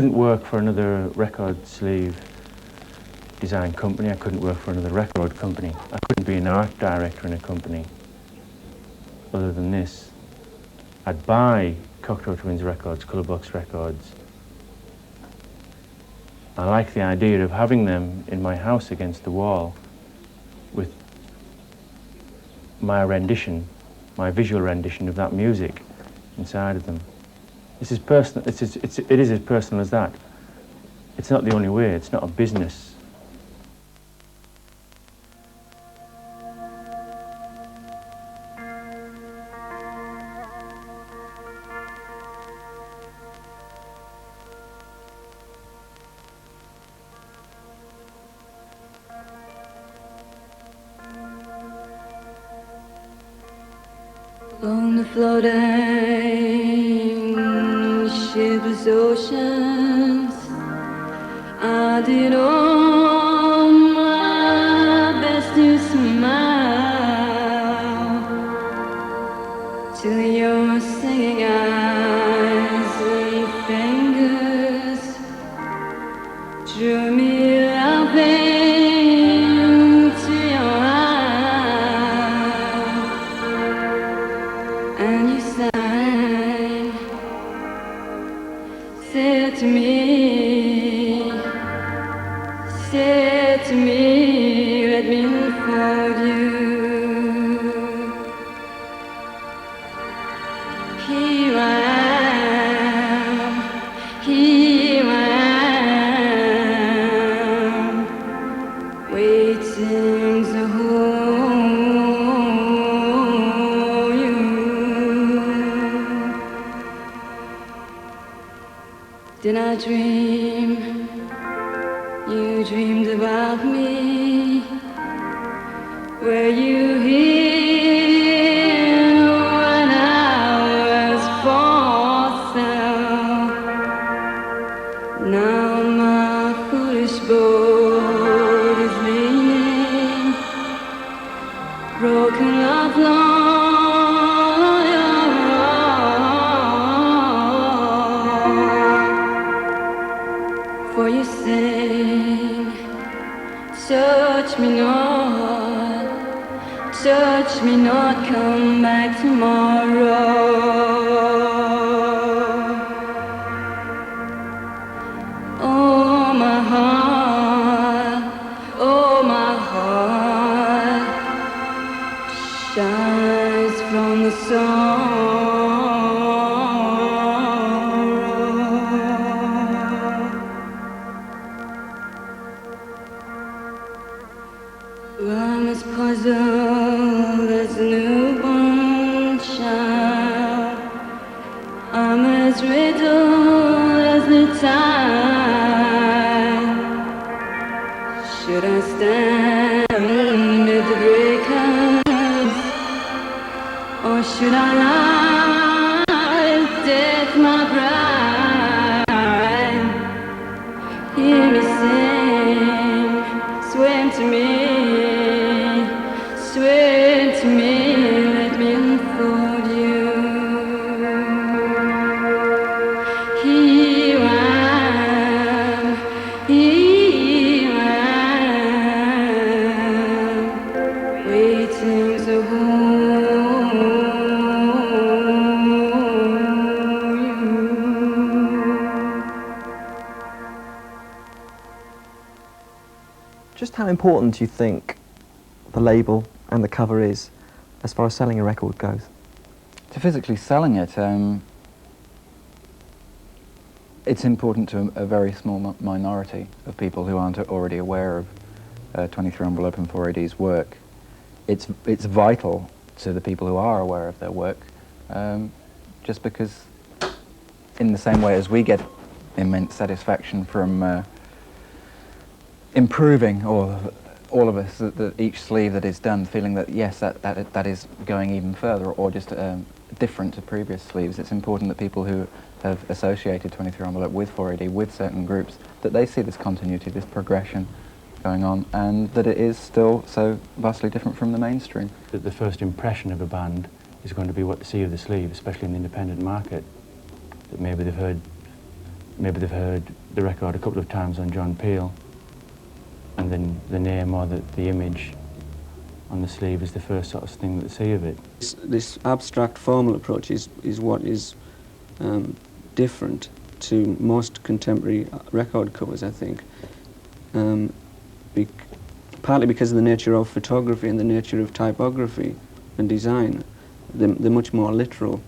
couldn't work for another record sleeve design company. I couldn't work for another record company. I couldn't be an art director in a company other than this. I'd buy Cocteau Twins records, Colourbox records. I like the idea of having them in my house against the wall with my rendition, my visual rendition of that music inside of them. This is personal. It is as personal as that. It's not the only way. It's not a business. On the floating shipless oceans, I did all my best to smile till your singing eyes and fingers drew me up into your eyes, and you sang, said to me, let me unfold you. Here I am, waiting to hold you. Did I dream? You dreamed about me. Were you here when I was for sale? Now my foolish boat is leaning, broken up long your own. For you sing, touch me not, come back tomorrow. Oh my heart shines from the I'm as puzzled as a newborn child. I'm as riddled as the tide. Should I stand amid the breakers, or should I lie with death, my bride? Hear me sing, swim to me. Swear to me, let me unfold you. Here I am, waiting to hold you. Just how important do you think the label and the cover is as far as selling a record goes? To physically selling it, it's important to a very small minority of people who aren't already aware of 23 Envelope and 4AD's work. It's vital to the people who are aware of their work, just because in the same way as we get immense satisfaction from improving, or all of us, each sleeve that is done, feeling that yes, that is going even further, or just different to previous sleeves. It's important that people who have associated 23 Envelope with 4AD, with certain groups, that they see this continuity, this progression going on, and that it is still so vastly different from the mainstream. That the first impression of a band is going to be what they see of the sleeve, especially in the independent market. That maybe they've heard maybe they've heard the record a couple of times on John Peel, and then the name or the image on the sleeve is the first sort of thing that they see of it. This abstract formal approach is what is different to most contemporary record covers, I think. Partly because of the nature of photography and the nature of typography and design. They're much more literal.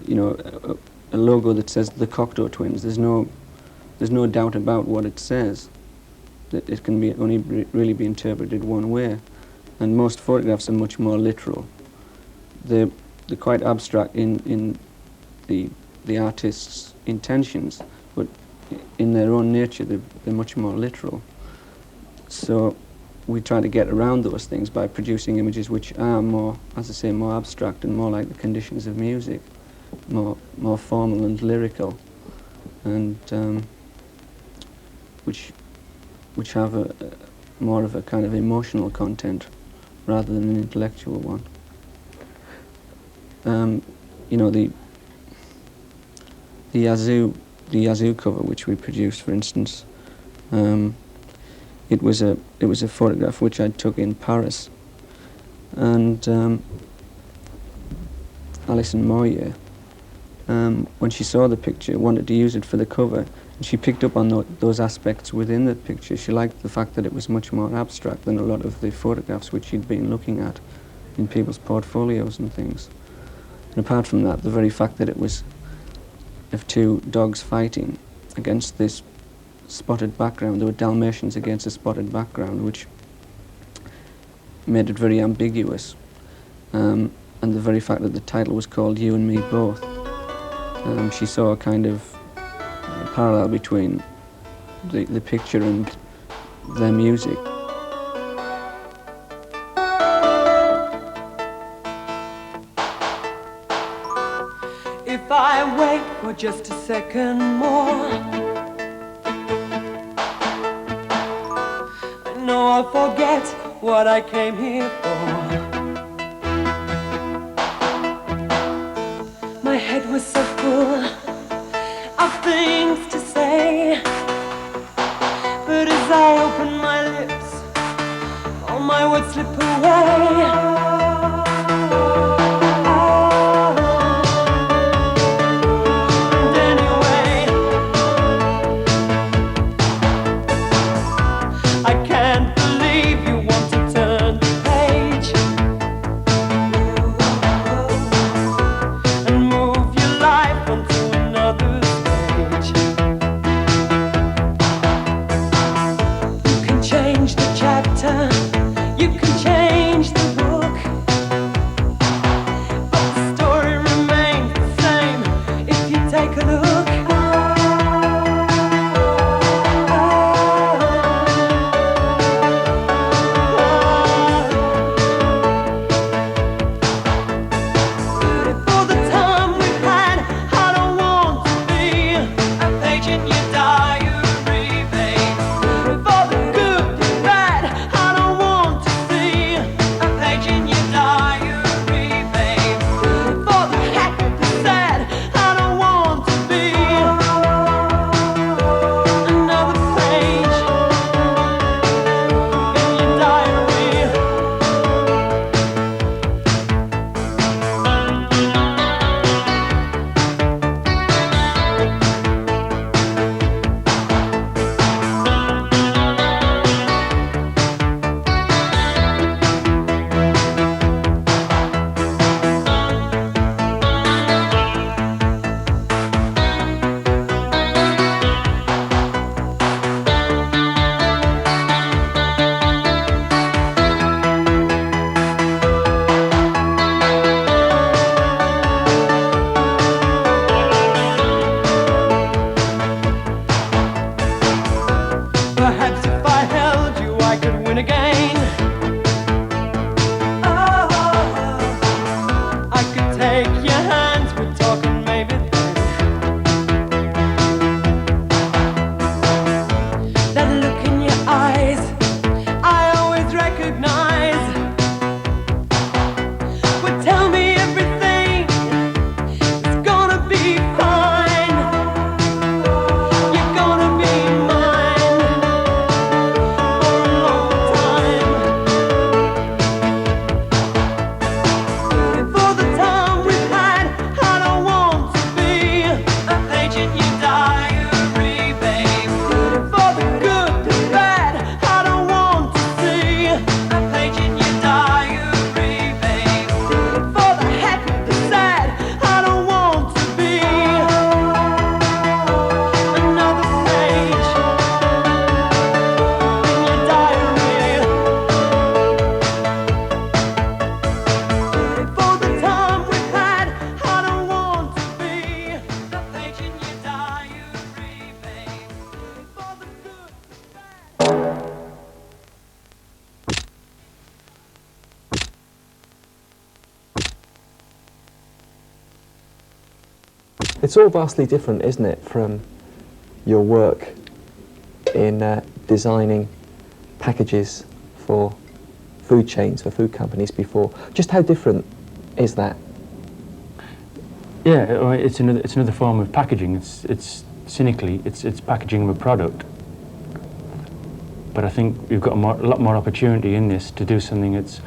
You know, a logo that says the Cocteau twins, there's no doubt about what it says. That it can only really be interpreted one way. And most photographs are much more literal. They're quite abstract in the artist's intentions, but in their own nature they're much more literal. So we try to get around those things by producing images which are more, as I say, more abstract and more like the conditions of music, more formal and lyrical, and which have more of a kind of emotional content rather than an intellectual one. You know, the Yazoo cover which we produced, for instance, it was a photograph which I took in Paris, and Alison Moyer, when she saw the picture, wanted to use it for the cover, and she picked up on those aspects within the picture. She liked the fact that it was much more abstract than a lot of the photographs which she'd been looking at in people's portfolios and things. And apart from that, the very fact that it was of two dogs fighting against this spotted background, there were Dalmatians against a spotted background, which made it very ambiguous. And the very fact that the title was called You and Me Both, she saw a kind of parallel between the picture and their music. If I wait for just a second more, I know I'll forget what I came here for. My head was so full of things to say, but as I open my lips, all my words slip away. You can change the It's all vastly different, isn't it, from your work in designing packages for food chains, for food companies before. Just how different is that? Yeah, it's another form of packaging. It's cynically, it's packaging of a product. But I think you've got a lot more opportunity in this to do something that's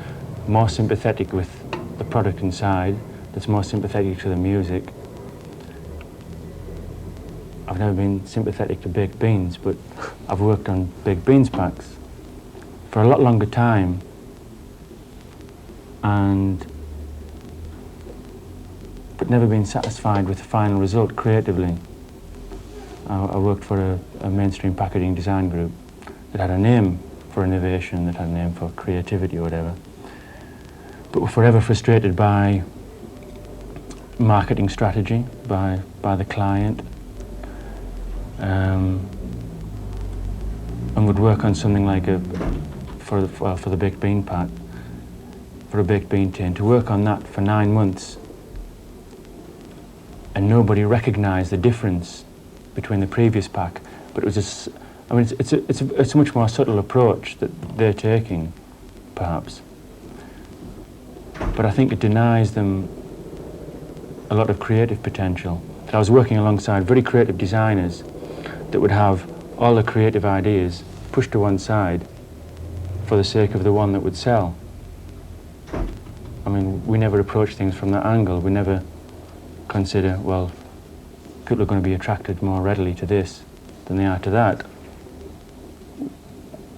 more sympathetic with the product inside, that's more sympathetic to the music. I've never been sympathetic to baked beans, but I've worked on baked beans packs for a lot longer time, but never been satisfied with the final result creatively. I worked for a mainstream packaging design group that had a name for innovation, that had a name for creativity or whatever, but were forever frustrated by marketing strategy, by the client, and would work on something like for the baked bean pack, for a baked bean tin, to work on that for 9 months, and nobody recognised the difference between the previous pack. But it was just, I mean, it's a much more subtle approach that they're taking, perhaps. But I think it denies them a lot of creative potential. That I was working alongside very creative designers that would have all the creative ideas pushed to one side for the sake of the one that would sell. I mean, we never approach things from that angle. We never consider, well, people are going to be attracted more readily to this than they are to that.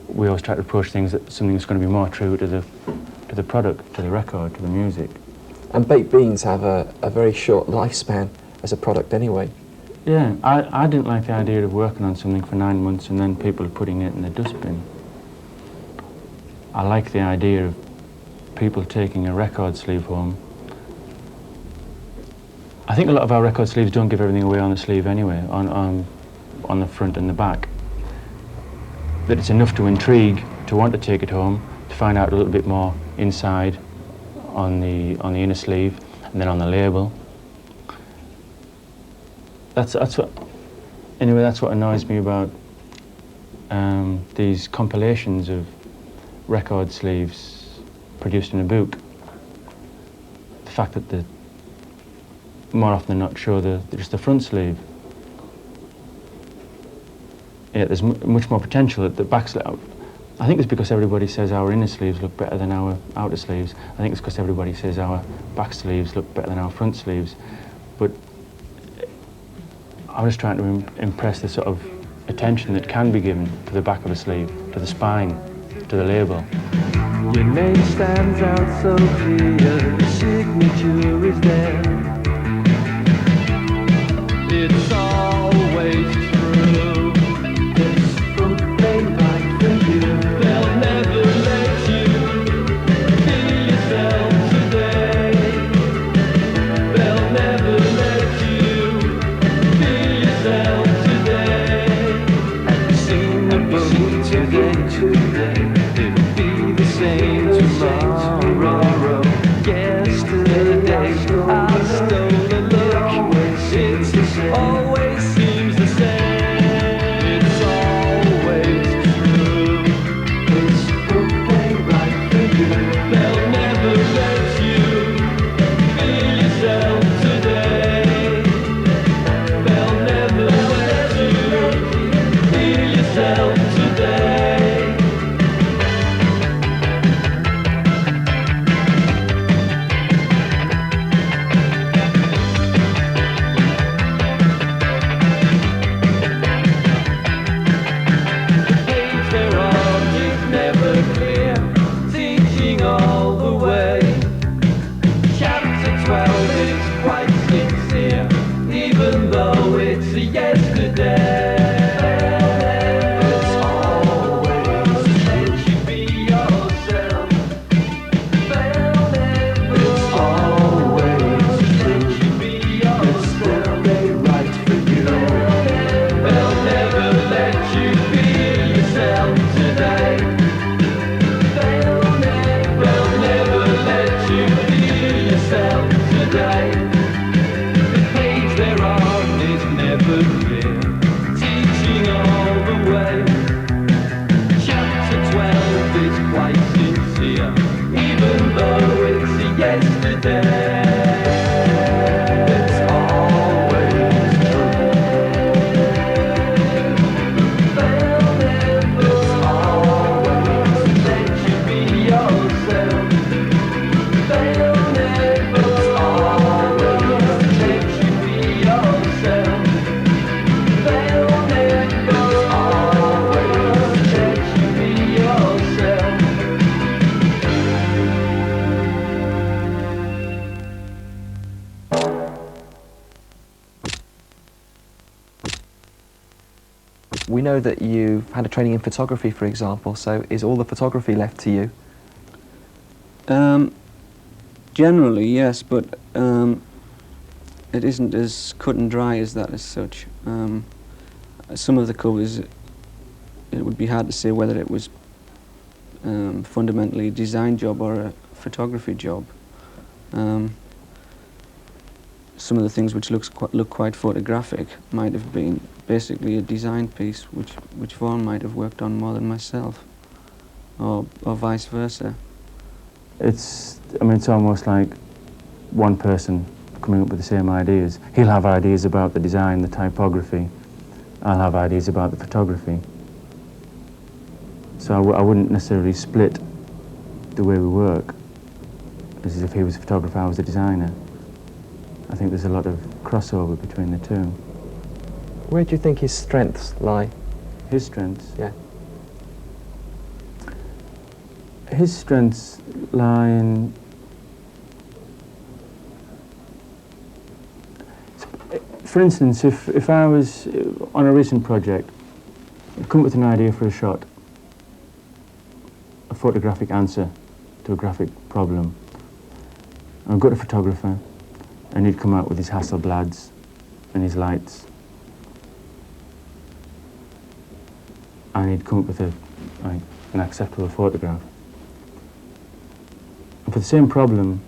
We always try to approach things that something that's going to be more true to the product, to the record, to the music. And baked beans have a very short lifespan as a product anyway. Yeah, I didn't like the idea of working on something for 9 months and then people putting it in the dustbin. I like the idea of people taking a record sleeve home. I think a lot of our record sleeves don't give everything away on the sleeve anyway, on the front and the back. That it's enough to intrigue, to want to take it home, to find out a little bit more inside on the inner sleeve and then on the label. That's what annoys me about these compilations of record sleeves produced in a book. The fact that they more often than not show just the front sleeve. Yeah, there's much more potential at the back sleeve. I think it's because everybody says our inner sleeves look better than our outer sleeves. I think it's because everybody says our back sleeves look better than our front sleeves. But I'm just trying to impress the sort of attention that can be given to the back of a sleeve, to the spine, to the label. Your name stands out so clear, the signature is there. It's always true. This book they write for you. They'll never let you be yourself today. They'll never let you be yourself today. Have you seen the book today? It'll be the same tomorrow. Yesterday I stole a look. It's always know that you've had a training in photography, for example, so is all the photography left to you? Generally, yes, but it isn't as cut and dry as that as such. Some of the covers, it would be hard to say whether it was fundamentally a design job or a photography job. Some of the things which look quite photographic might have been basically a design piece which Vaughan might have worked on more than myself, or vice versa. It's almost like one person coming up with the same ideas. He'll have ideas about the design, the typography. I'll have ideas about the photography. So I wouldn't necessarily split the way we work as if he was a photographer, I was a designer. I think there's a lot of crossover between the two. Where do you think his strengths lie? His strengths? Yeah. His strengths lie in... For instance, if I was on a recent project, I'd come up with an idea for a shot, a photographic answer to a graphic problem. I'd go to a photographer, and he'd come out with his Hasselblads and his lights, and he'd come up with an acceptable photograph. And for the same problem,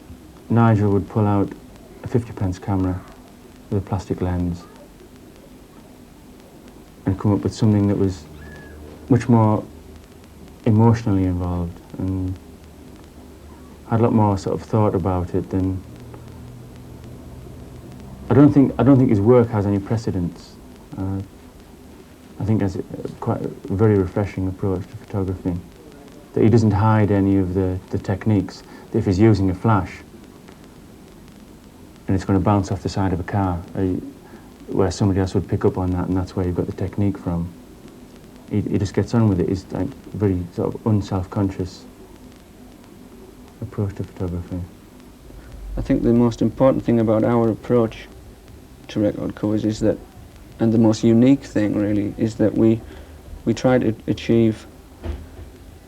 Nigel would pull out a 50p camera with a plastic lens and come up with something that was much more emotionally involved and had a lot more sort of thought about it than... I don't think his work has any precedence. I think that's quite a very refreshing approach to photography. That he doesn't hide any of the techniques. That if he's using a flash and it's going to bounce off the side of a car, where somebody else would pick up on that, and that's where you've got the technique from. He just gets on with it. He's like very sort of unself-conscious approach to photography. I think the most important thing about our approach to record covers is that, and the most unique thing really, is that we try to achieve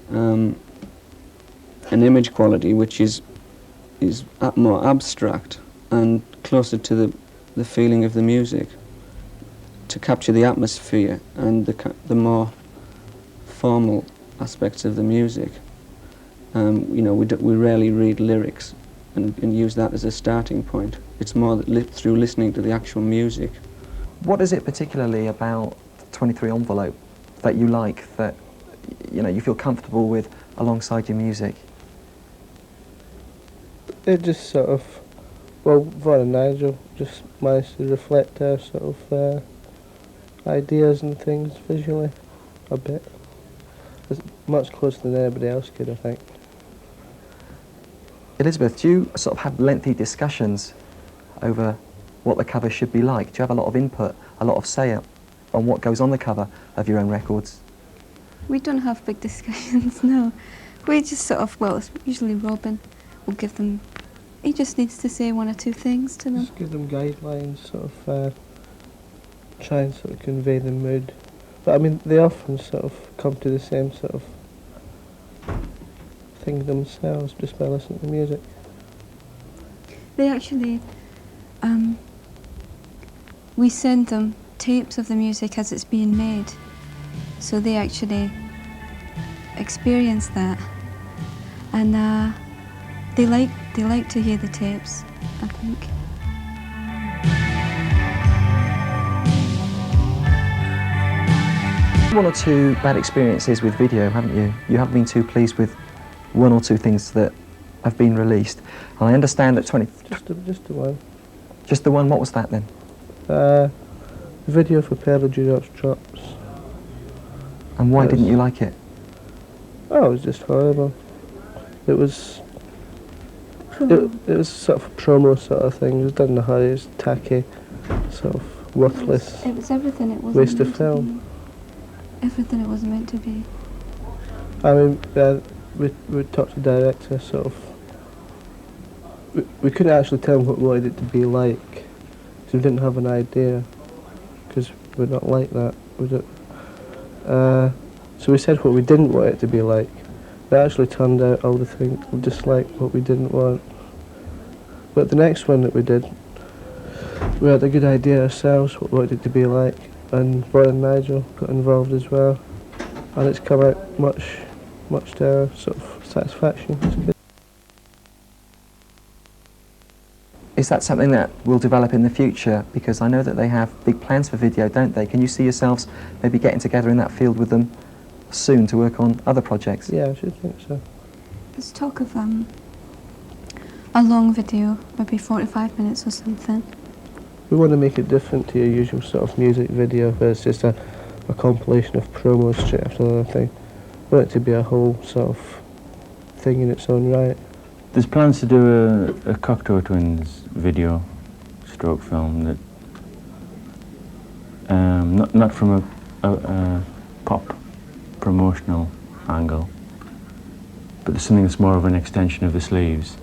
an image quality which is more abstract and closer to the feeling of the music, to capture the atmosphere and the more formal aspects of the music. You know, we rarely read lyrics and use that as a starting point. It's more that through listening to the actual music. What is it particularly about 23 Envelope that you like, that you feel comfortable with alongside your music? It just sort of, well, Vaughan and Nigel just managed to reflect our sort of ideas and things visually a bit. It's much closer than anybody else could, I think. Elizabeth, do you sort of have lengthy discussions over what the cover should be like? Do you have a lot of input, a lot of say on what goes on the cover of your own records? We don't have big discussions, no. We just sort of, well, it's usually Robin will give them, he just needs to say one or two things to them. Just give them guidelines, sort of try and sort of convey the mood. But I mean, they often sort of come to the same sort of thing themselves just by listening to music. They actually, we send them tapes of the music as it's being made, so they actually experience that, and they like to hear the tapes, I think. One or two bad experiences with video, haven't you? You haven't been too pleased with one or two things that have been released. And I understand that Just the one. Just the one? What was that then? The video for Perla Judok's Drops. And why didn't you like it? Oh, it was just horrible. It was... It was sort of a promo sort of thing. It was done in a hurry. It was tacky, sort of worthless. It was everything it wasn't waste of meant film. to be. Everything it wasn't meant to be. I mean, we talked to the director, sort of. We couldn't actually tell him what we wanted it to be like, because we didn't have an idea, because we're not like that. We don't. So we said what we didn't want it to be like. It actually turned out all the things just like what we didn't want. But the next one that we did, we had a good idea ourselves what we wanted it to be like, and Brian and Nigel got involved as well, and it's come out much to our sort of satisfaction. It's good. Is that something that will develop in the future? Because I know that they have big plans for video, don't they? Can you see yourselves maybe getting together in that field with them soon to work on other projects? Yeah, I should think so. Let's talk of a long video, maybe 45 minutes or something. We want to make it different to your usual sort of music video where it's just a compilation of promos straight after another thing. We want it to be a whole sort of thing in its own right. There's plans to do a Cocteau Twins video, stroke film that, not from a pop promotional angle, but there's something that's more of an extension of the sleeves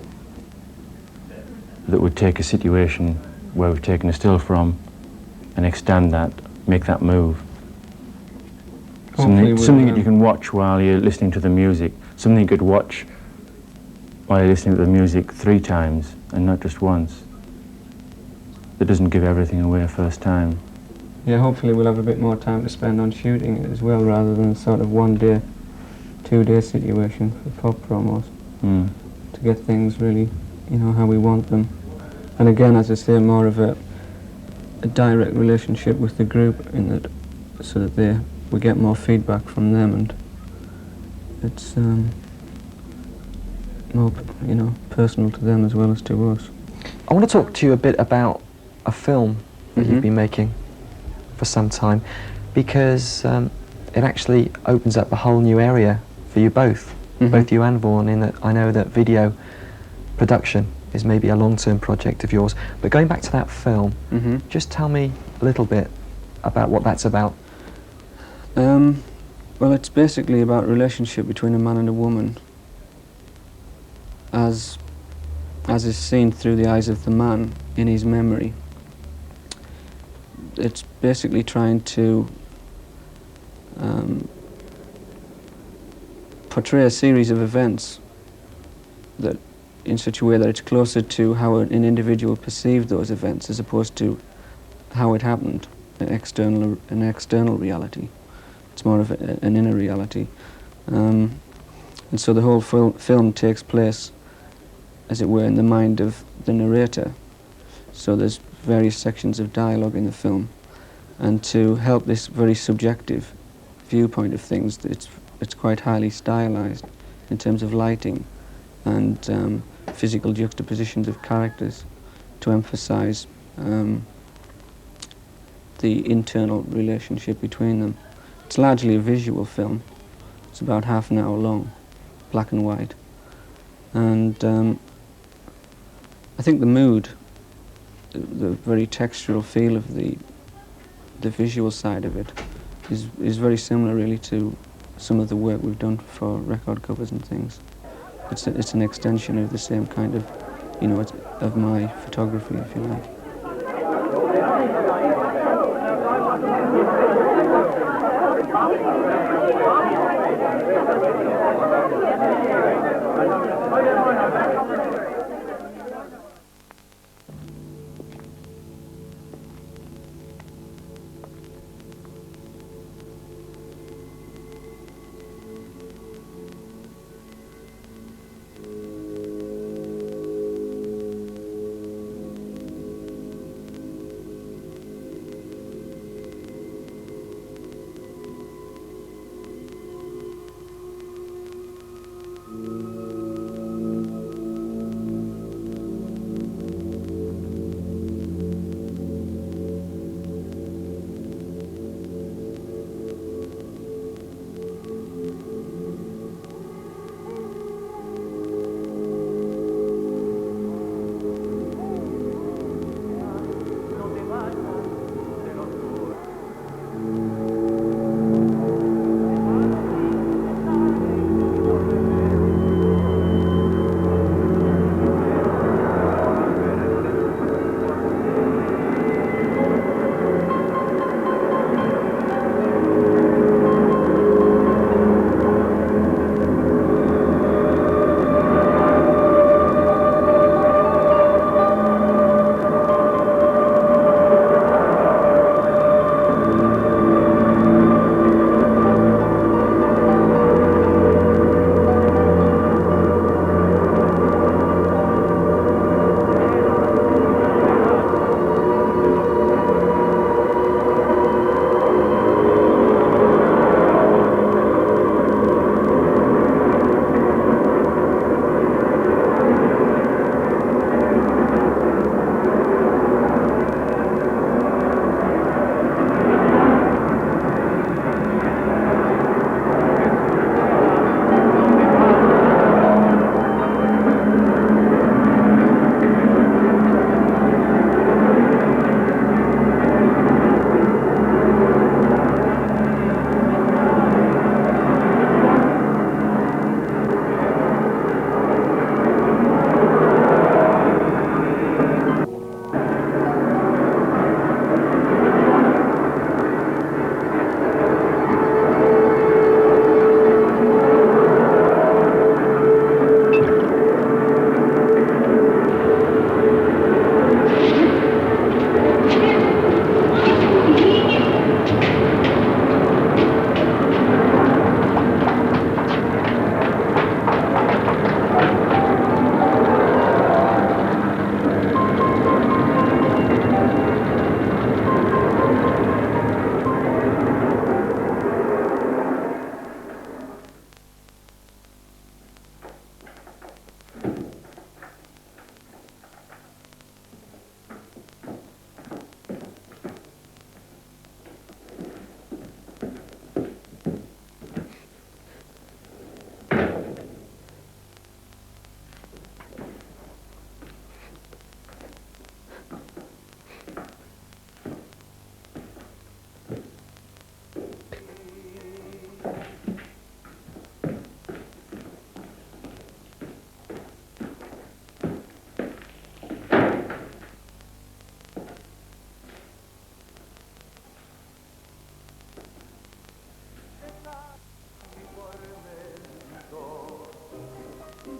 that would take a situation where we've taken a still from and extend that, make that move. Something that you can watch while you're listening to the music, something you could watch while you're listening to the music 3 times and not just once. That doesn't give everything away first time. Yeah, hopefully we'll have a bit more time to spend on shooting it as well, rather than sort of 1 day, 2 day situation for pop promos. To get things really, you know, how we want them. And again, as I say, more of a direct relationship with the group, in that, so that we get more feedback from them, and it's more, you know, personal to them as well as to us. I want to talk to you a bit about a film that you've been making for some time, because it actually opens up a whole new area for you both, both you and Vaughan, in that I know that video production is maybe a long-term project of yours. But going back to that film, just tell me a little bit about what that's about. Well, it's basically about a relationship between a man and a woman, as is seen through the eyes of the man in his memory. It's basically trying to portray a series of events that, in such a way that it's closer to how an individual perceived those events as opposed to how it happened, an external reality. It's more of an inner reality. And so the whole film takes place, as it were, in the mind of the narrator. So there's various sections of dialogue in the film, and to help this very subjective viewpoint of things, it's quite highly stylized in terms of lighting and physical juxtapositions of characters to emphasize the internal relationship between them. It's largely a visual film. It's about half an hour long, black and white, and I think the mood, the very textural feel of the visual side of it is very similar really to some of the work we've done for record covers and things. It's an extension of the same kind of, you know, of my photography, if you like.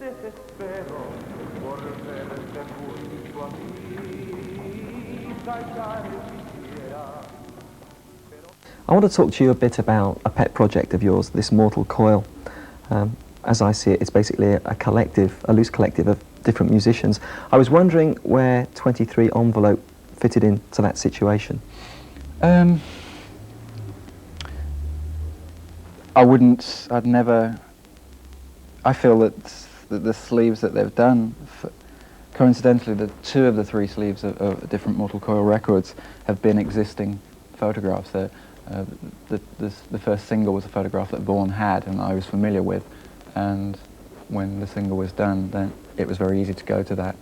I want to talk to you a bit about a pet project of yours, this Mortal Coil. As I see it, it's basically a collective, a loose collective of different musicians. I was wondering where 23 Envelope fitted into that situation. I'd never, I feel that the sleeves that they've done, coincidentally, the 2 of the 3 sleeves of different Mortal Coil records have been existing photographs. The first single was a photograph that Vaughan had and I was familiar with, and when the single was done, then it was very easy to go to that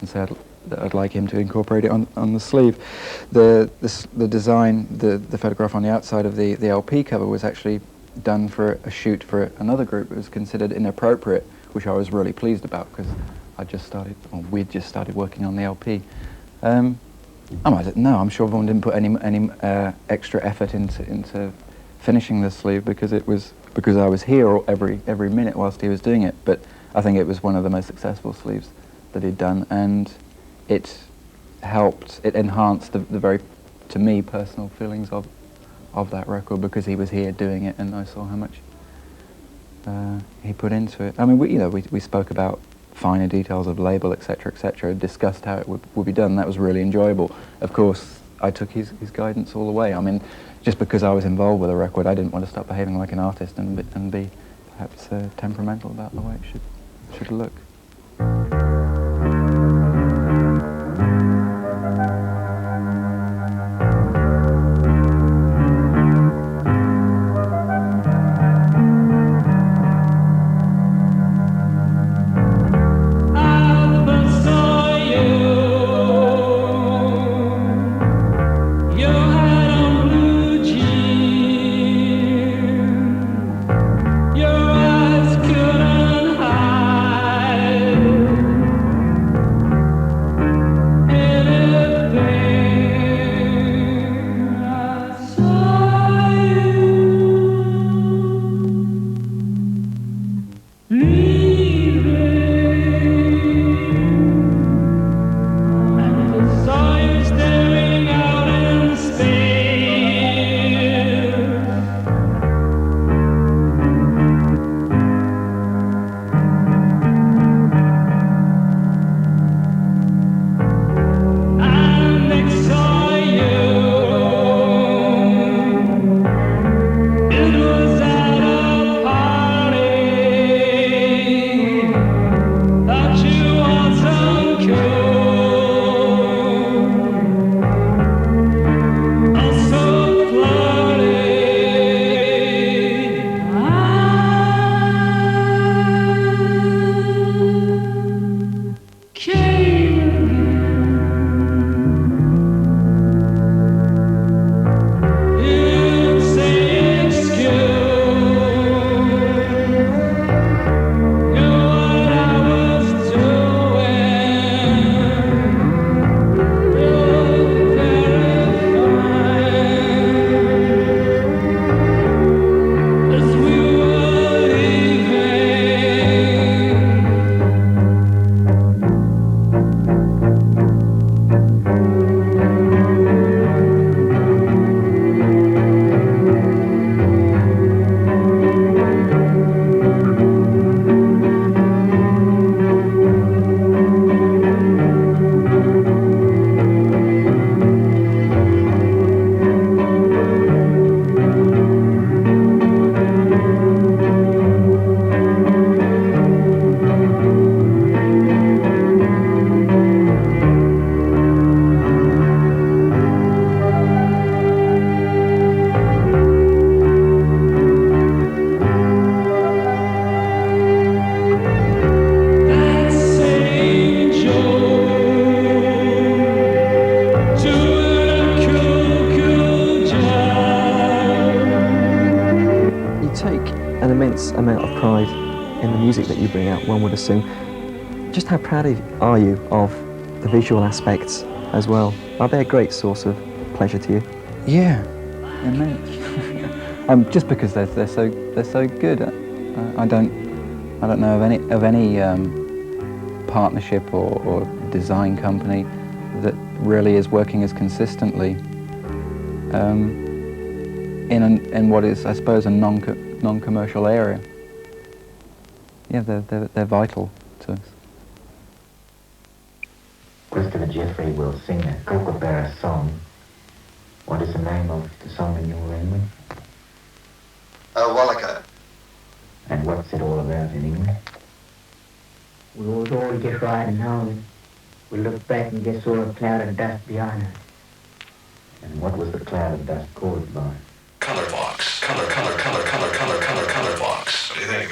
and say that I'd like him to incorporate it on the sleeve. The design, the photograph on the outside of the LP cover was actually done for a shoot for another group. It was considered inappropriate, which I was really pleased about because we'd just started working on the LP. I don't know, I'm sure Vaughan didn't put any extra effort into finishing the sleeve because I was here every minute whilst he was doing it, but I think it was one of the most successful sleeves that he'd done, and it enhanced the very, to me, personal feelings of that record because he was here doing it and I saw how much he put into it. I mean, we spoke about finer details of label, etc., discussed how it would be done. That was really enjoyable. Of course, I took his guidance all the way. I mean, just because I was involved with a record, I didn't want to start behaving like an artist and be perhaps temperamental about the way it should look. An immense amount of pride in the music that you bring out, one would assume. Just how proud are you of the visual aspects as well? Are they a great source of pleasure to you? Yeah, immense. Just because they're so good. I I don't know of any partnership or design company that really is working as consistently in what is, I suppose, a non-commercial area. Yeah, they're vital to us. Christopher Jeffrey will sing a Kookaburra song. What is the name of the song in your language? Wallaca. And what's it all about in English? We was all just riding home. We looked back and just saw a cloud of dust behind us. And what was the cloud of dust caused by? Color box. Color box. What do you think?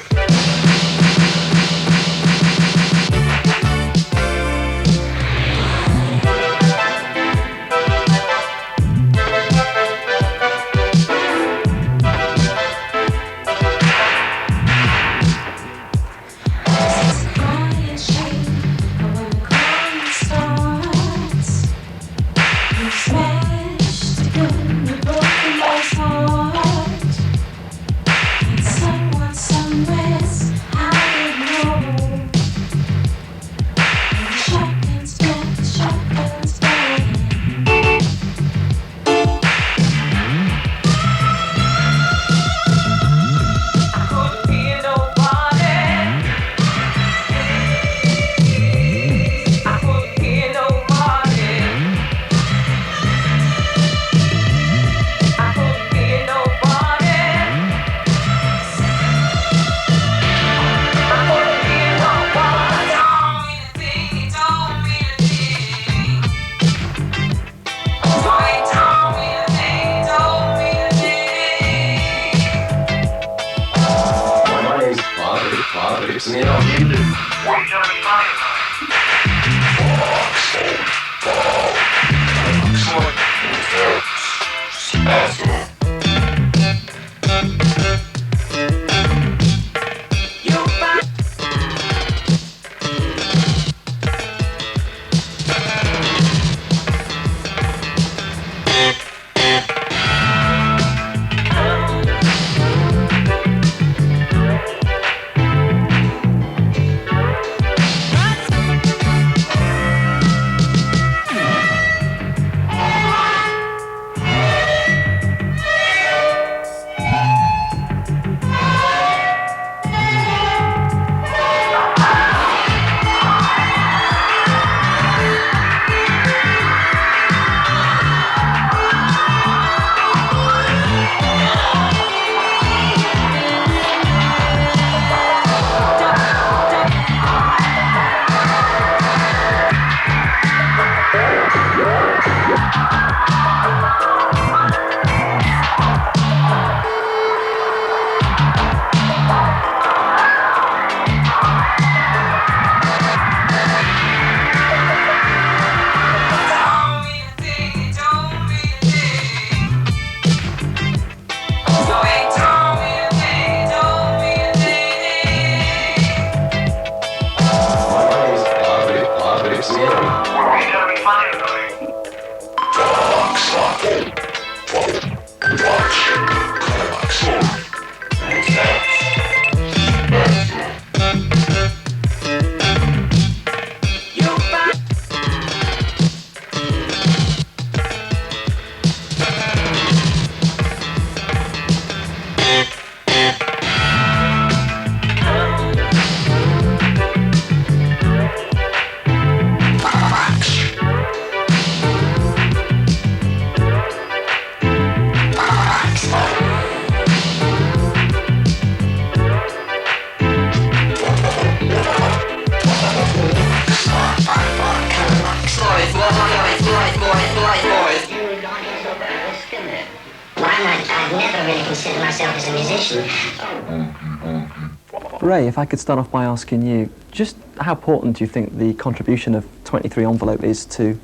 Ray, if I could start off by asking you, just how important do you think the contribution of 23 Envelope is to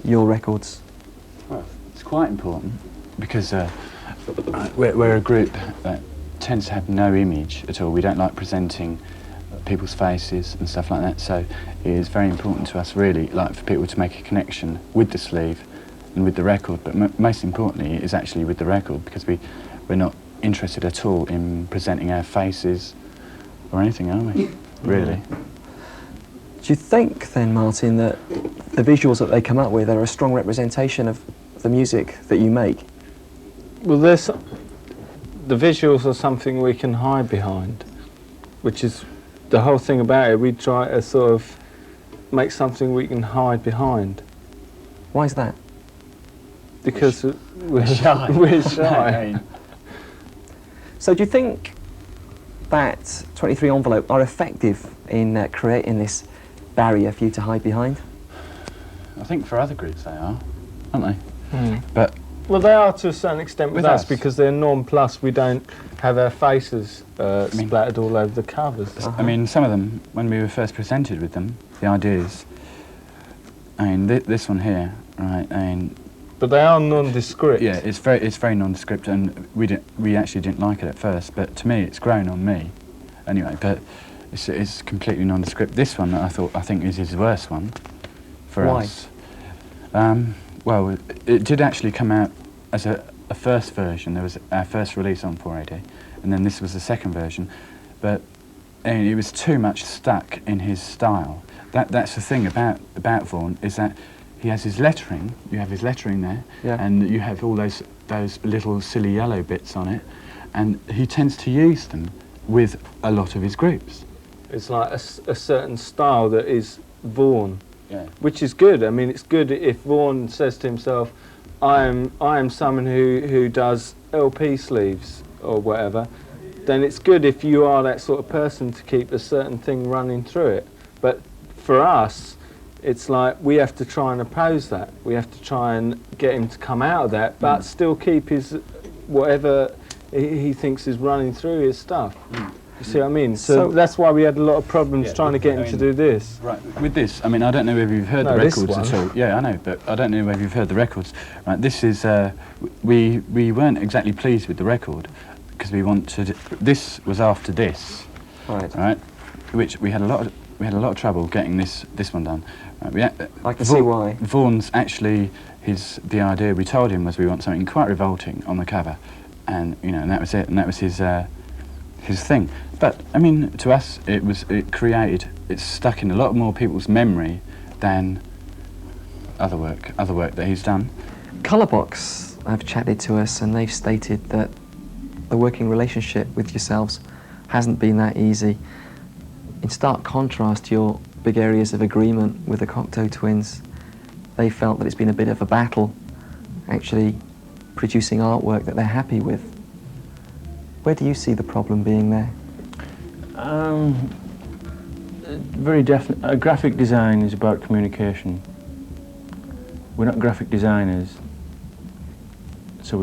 your records? Well, it's quite important because we're a group that tends to have no image at all. We don't like presenting people's faces and stuff like that, so it is very important to us really, like, for people to make a connection with the sleeve and with the record, but most importantly is actually with the record, because we're not interested at all in presenting our faces or anything, are we? Really. Do you think then, Martin, that the visuals that they come up with are a strong representation of the music that you make? Well, the visuals are something we can hide behind, which is the whole thing about it. We try to sort of make something we can hide behind. Why is that? Because we're shy. We're shy. So do you think that 23 envelope are effective in creating this barrier for you to hide behind? I think for other groups they are, aren't they? But well, they are to a certain extent with us because they're non-plus. We don't have our faces splattered all over the covers. I mean, some of them, when we were first presented with them, the ideas, I mean, this one here, right, I mean... But they are nondescript. Yeah, it's very nondescript, and we actually didn't like it at first, but to me, it's grown on me. Anyway, but it's completely nondescript. This one, I think is his worst one for us. Well, it did actually come out as a first version. There was our first release on 4AD, and then this was the second version. But it was too much stuck in his style. That's the thing about Vaughan, is that he has his lettering. You have his lettering there, and you have all those little silly yellow bits on it, and he tends to use them with a lot of his groups. It's like a certain style that is Vaughan. Yeah. Which is good. I mean, it's good if Vaughan says to himself, I am someone who does LP sleeves or whatever, then it's good if you are that sort of person to keep a certain thing running through it. But for us, it's like we have to try and oppose that. We have to try and get him to come out of that, but still keep his whatever he thinks is running through his stuff. You see what I mean? So that's why we had a lot of problems trying to get him to do this. Right, with this, I mean, I don't know whether you've heard the records at all. Yeah, I know, but I don't know whether you've heard the records. Right, this is, we weren't exactly pleased with the record, because we wanted, this was after this. Right. Which we had a lot of trouble getting this one done. Right, I can see why. Vaughan's actually, the idea we told him was we want something quite revolting on the cover. And, you know, and that was it, and that was his thing. But I mean, to us, it's stuck in a lot more people's memory than other work that he's done. Colourbox have chatted to us, and they've stated that the working relationship with yourselves hasn't been that easy. In stark contrast to your big areas of agreement with the Cocteau twins, they felt that it's been a bit of a battle actually producing artwork that they're happy with. Where do you see the problem being there? Very definite. Graphic design is about communication. We're not graphic designers, so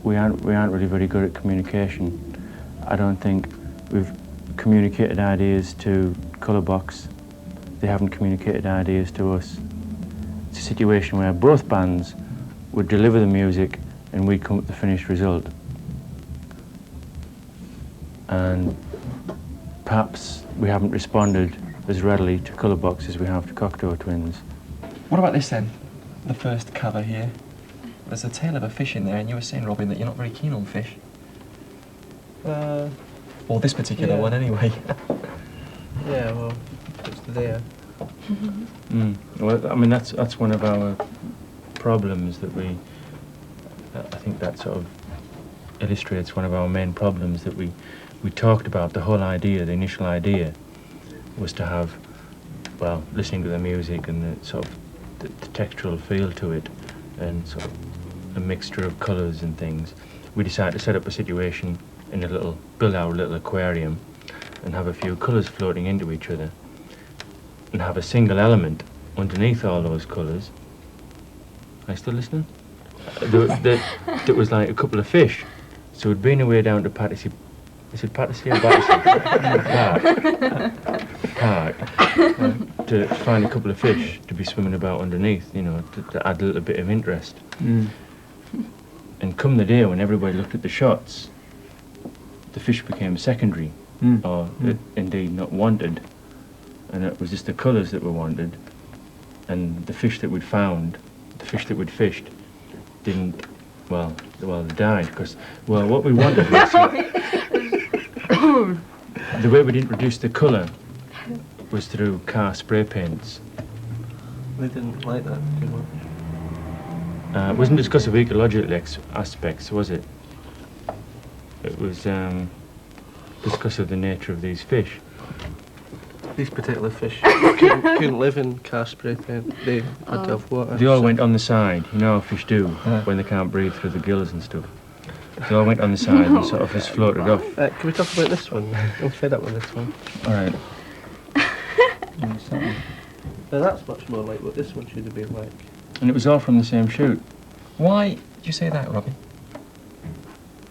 we aren't really very good at communication. I don't think we've communicated ideas to Colourbox. They haven't communicated ideas to us. It's a situation where both bands would deliver the music and we'd come up with the finished result. And perhaps we haven't responded as readily to Colourbox as we have to Cocteau twins. What about this then? The first cover here. There's a tail of a fish in there, and you were saying, Robin, that you're not very keen on fish. Or this particular one, anyway. Yeah, well, it's there. Well, I mean, that's one of our problems that I think that sort of illustrates one of our main problems that we talked about. The whole idea, the initial idea, was to have, well, listening to the music and the sort of the textural feel to it, and sort of a mixture of colours and things. We decided to set up a situation in build our little aquarium, and have a few colours floating into each other, and have a single element underneath all those colours. Are you still listening? That was like a couple of fish. So we'd been away down to Battersea. Is it Battersea or Battersea? Park. To find a couple of fish to be swimming about underneath, you know, to add a little bit of interest. And come the day when everybody looked at the shots, the fish became secondary, or indeed not wanted, and it was just the colours that were wanted, and the fish that we'd found, the fish that we'd fished, didn't, they died, because, well, what we wanted was... The way we'd introduced the colour was through car spray paints. They didn't like that too much. It wasn't because of ecological aspects, was it? It was because of the nature of these fish. These particular fish couldn't live in car spray paint. They had to have water. They all went on the side. You know how fish do when they can't breathe through the gills and stuff. They all went on the side and sort of just floated off. Can we talk about this one? I'm fed up with this one. All right. Now that's much more like what this one should have been like. And it was all from the same shoot. Why do you say that, Robbie?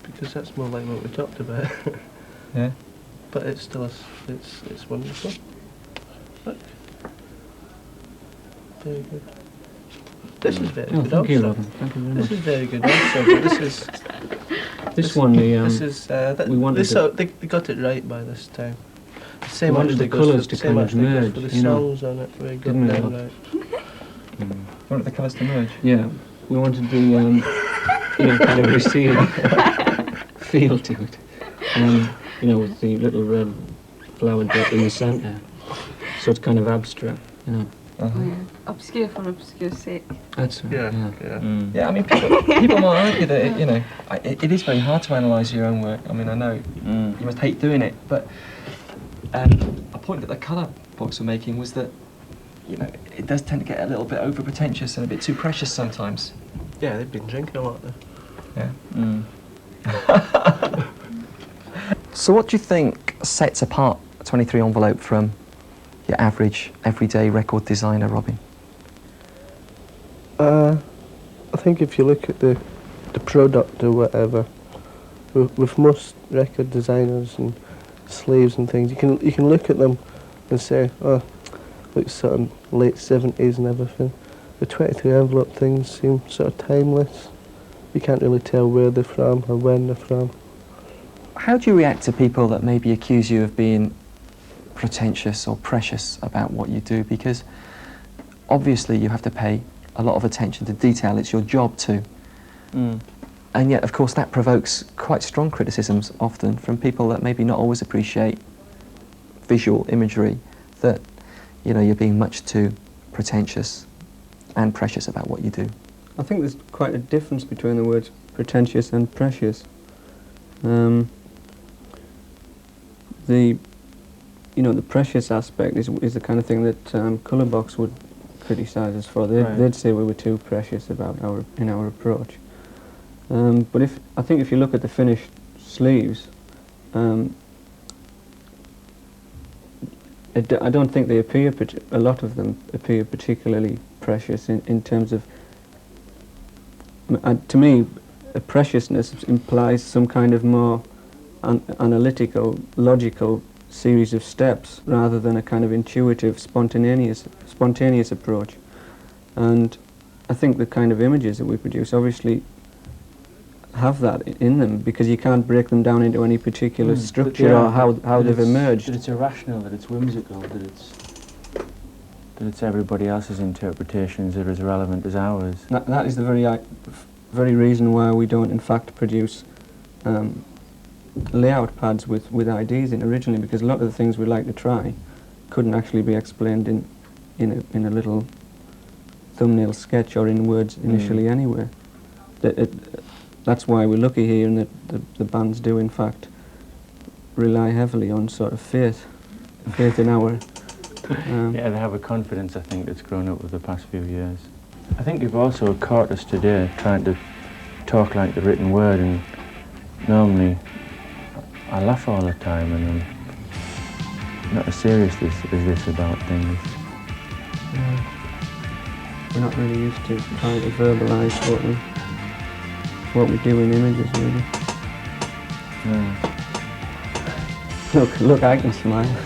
Because that's more like what we talked about. Yeah. But it's still it's wonderful. Look. Very good. This is very good thank you, also. Robin. Thank you very This much. is very good also, but this is... This one, the, this is, we wanted they got it right by this time. The We same wanted actually the goes colours for, to same kind of actually goes merge, for the you know. songs on it. Very good Didn't down we? right. You wanted the colours to merge? Yeah, we wanted the, kind of receding feel to it. With the little red flower dot in the centre. So it's kind of abstract, you know. Obscure for obscure's sake. That's right. Yeah. Yeah, I mean, people might argue that, it is very hard to analyse your own work. I mean, I know you must hate doing it, but a point that the colour books were making was that, it does tend to get a little bit over-pretentious and a bit too precious sometimes. Yeah, they've been drinking a lot there. Yeah. So what do you think sets apart 23 Envelope from your average, everyday record designer, Robin? I think if you look at the product or whatever, with most record designers and sleeves and things, you can look at them and say, oh, looks sort of late 70s and everything. The 23 Envelope things seem sort of timeless. You can't really tell where they're from or when they're from. How do you react to people that maybe accuse you of being pretentious or precious about what you do? Because obviously you have to pay a lot of attention to detail. It's your job to. And yet, of course, that provokes quite strong criticisms often from people that maybe not always appreciate visual imagery, that, you're being much too pretentious and precious about what you do. I think there's quite a difference between the words pretentious and precious. The precious aspect is the kind of thing that Colourbox would criticise us for. They'd say we were too precious about our approach. But I think if you look at the finished sleeves, I don't think they appear. A lot of them appear particularly precious in terms of. To me, a preciousness implies some kind of more analytical, logical series of steps rather than a kind of intuitive, spontaneous approach. And I think the kind of images that we produce obviously have that in them, because you can't break them down into any particular structure or how they've emerged. That it's irrational, that it's whimsical, that it's everybody else's interpretations that are as relevant as ours. That is the very reason why we don't in fact produce layout pads with ideas in originally, because a lot of the things we like to try couldn't actually be explained in a little thumbnail sketch or in words initially anyway. That's why we're lucky here, and that the bands do in fact rely heavily on sort of faith in our... yeah, they have a confidence, I think, that's grown up with the past few years. I think you've also caught us today trying to talk like the written word, and normally I laugh all the time and I'm not as serious as this about things. We're not really used to trying to verbalise what we do in images, really. Look, I can smile.